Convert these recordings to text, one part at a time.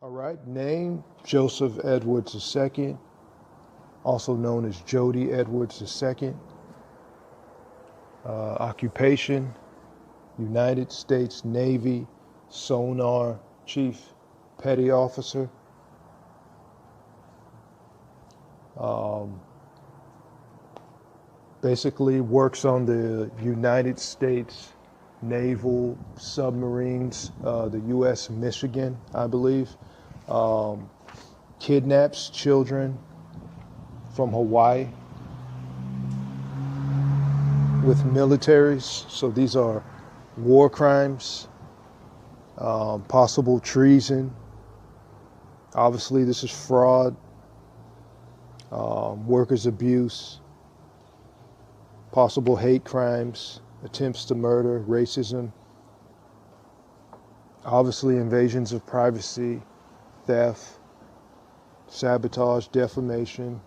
All right, name Joseph Edwards II, also known as Jody Edwards II. Occupation, United States Navy Sonar Chief Petty Officer. Basically works on the United States Naval submarines, the US Michigan, I believe. Kidnaps children from Hawaii with militaries. So these are war crimes, possible treason. Obviously, this is fraud, workers' abuse, possible hate crimes, attempts to murder, racism, obviously invasions of privacy, theft, sabotage, defamation,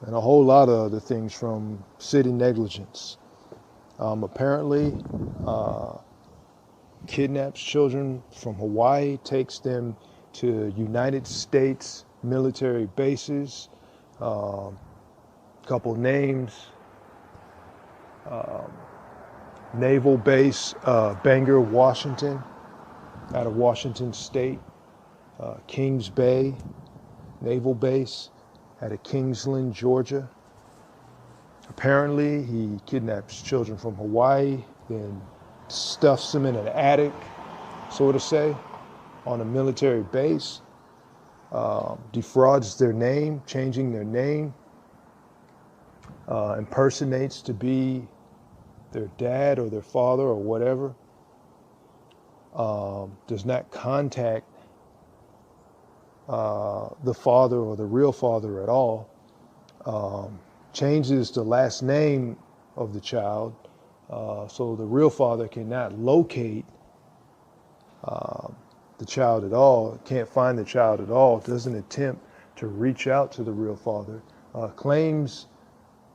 and a whole lot of other things from city negligence. Apparently, kidnaps children from Hawaii, takes them to United States military bases. Couple names: Naval Base Bangor, Washington, out of Washington State. Kings Bay Naval Base out of Kingsland, Georgia. Apparently, he kidnaps children from Hawaii, then stuffs them in an attic, so to say, on a military base, defrauds their name, changing their name, impersonates to be their dad or their father or whatever, does not contact the father or the real father at all, changes the last name of the child so the real father cannot locate the child at all, can't find the child at all, doesn't attempt to reach out to the real father, claims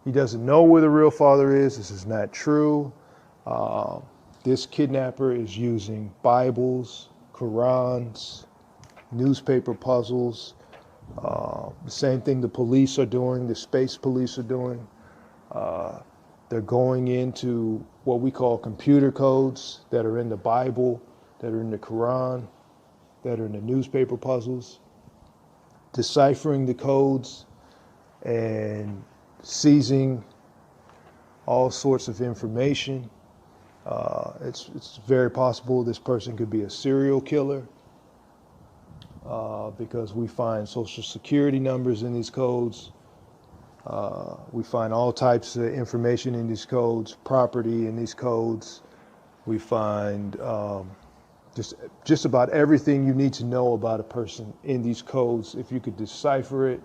he doesn't know where the real father is. This is not true. This kidnapper is using Bibles, Qurans, newspaper puzzles, the same thing the police are doing, the space police are doing. They're going into what we call computer codes that are in the Bible, that are in the Quran, that are in the newspaper puzzles, deciphering the codes and seizing all sorts of information. It's very possible this person could be a serial killer because we find social security numbers in these codes. We find all types of information in these codes, property in these codes. We find just about everything you need to know about a person in these codes. If you could decipher it,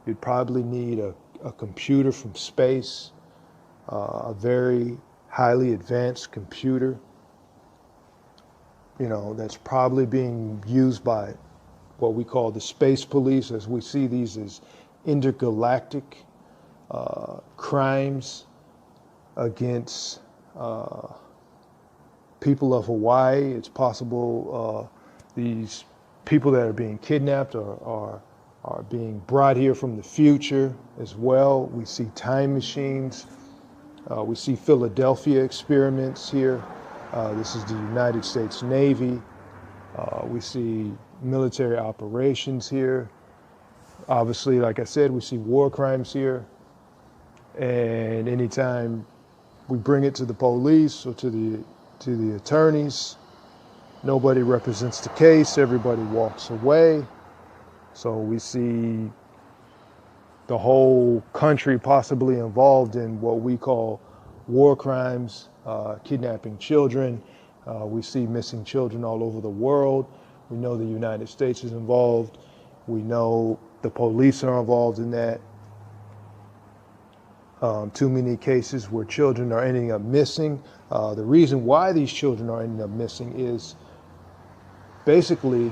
you'd probably need a computer from space, a very highly advanced computer, that's probably being used by what we call the space police, as we see these as intergalactic crimes against people of Hawaii. It's possible these people that are being kidnapped are being brought here from the future as well. We see time machines. We see Philadelphia experiments here. This is the United States Navy. We see military operations here. Obviously, like I said, we see war crimes here. And anytime we bring it to the police or to the attorneys, nobody represents the case. Everybody walks away. So we see the whole country possibly involved in what we call war crimes, kidnapping children. We see missing children all over the world. We know the United States is involved. We know the police are involved in that. Too many cases where children are ending up missing. The reason why these children are ending up missing is basically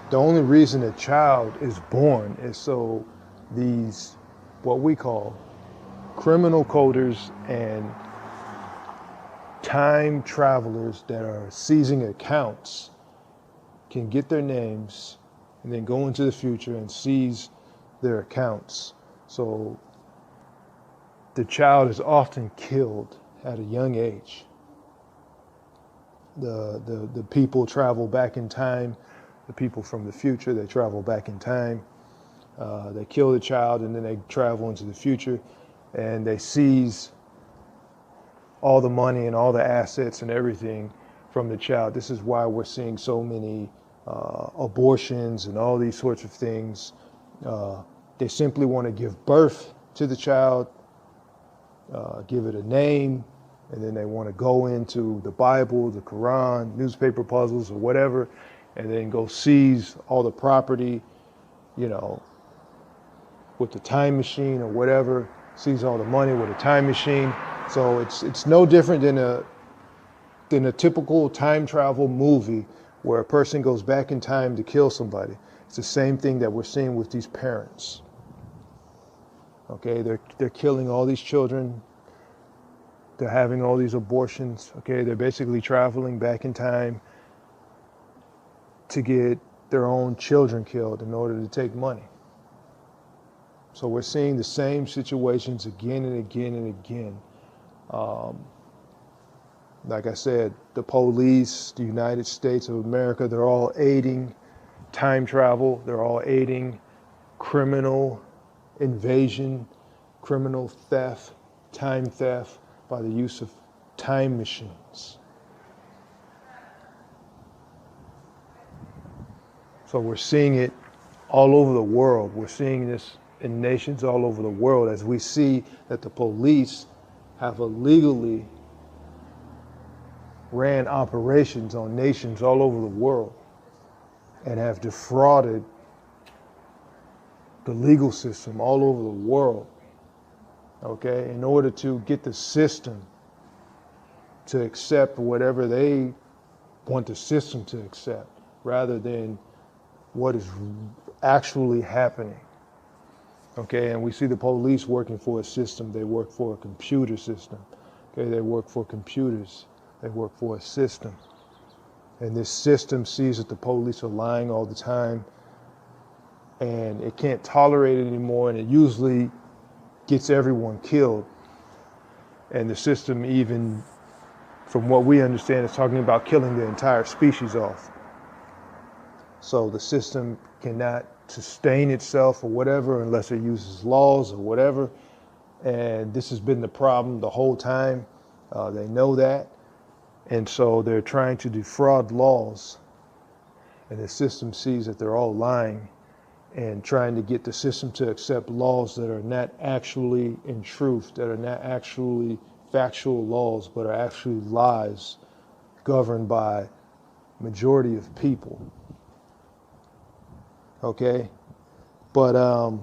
the only reason a child is born is so these, what we call criminal coders and time travelers that are seizing accounts can get their names and then go into the future and seize their accounts. So the child is often killed at a young age. The people travel back in time. The people from the future, they travel back in time. They kill the child and then they travel into the future and they seize all the money and all the assets and everything from the child. This is why we're seeing so many abortions and all these sorts of things. They simply want to give birth to the child, give it a name, and then they want to go into the Bible, the Quran, newspaper puzzles, or whatever, and then go seize all the property, with the time machine or whatever, seize all the money with a time machine. So it's no different than a typical time travel movie where a person goes back in time to kill somebody. It's the same thing that we're seeing with these parents. Okay, they're killing all these children. They're having all these abortions. Okay, they're basically traveling back in time to get their own children killed in order to take money. So we're seeing the same situations again and again and again. Like I said, the police, the United States of America, they're all aiding time travel. They're all aiding criminal invasion, criminal theft, time theft by the use of time machines. So we're seeing it all over the world. We're seeing this in nations all over the world as we see that the police have illegally ran operations on nations all over the world and have defrauded the legal system all over the world, okay, in order to get the system to accept whatever they want the system to accept rather than what is actually happening. Okay, and we see the police working for a system. They work for a computer system. Okay, they work for computers. They work for a system. And this system sees that the police are lying all the time and it can't tolerate it anymore, and it usually gets everyone killed. And the system, even from what we understand, is talking about killing the entire species off. So the system cannot sustain itself or whatever unless it uses laws or whatever. And this has been the problem the whole time. They know that. And so they're trying to defraud laws. And the system sees that they're all lying and trying to get the system to accept laws that are not actually in truth, that are not actually factual laws, but are actually lies governed by majority of people. Okay, but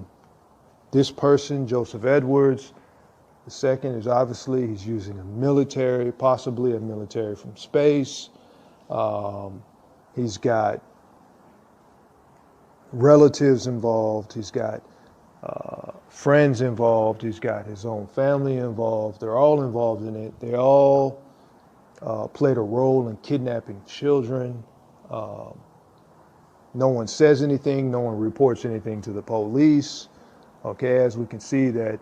this person, Joseph Edwards, the second, is obviously he's using a military, possibly a military from space. He's got relatives involved. He's got friends involved. He's got his own family involved. They're all involved in it. They all played a role in kidnapping children. No one says anything. No one reports anything to the police. Okay, as we can see that,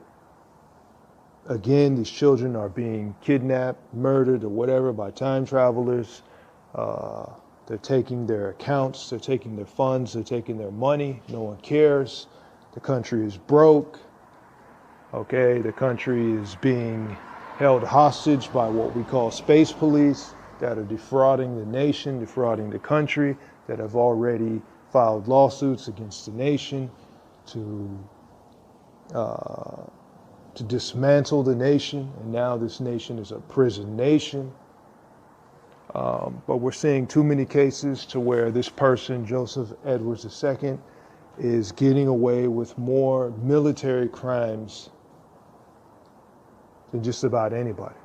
again, these children are being kidnapped, murdered, or whatever by time travelers. They're taking their accounts, they're taking their funds, they're taking their money. No one cares. The country is broke. Okay, the country is being held hostage by what we call space police that are defrauding the nation, defrauding the country, that have already filed lawsuits against the nation to dismantle the nation, and now this nation is a prison nation. But we're seeing too many cases to where this person, Joseph Edwards II, is getting away with more military crimes than just about anybody.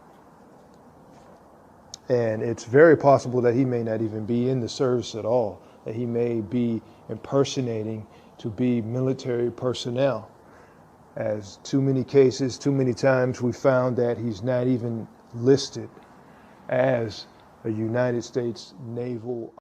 And it's very possible that he may not even be in the service at all, that he may be impersonating to be military personnel. As too many cases, too many times we found that he's not even listed as a United States naval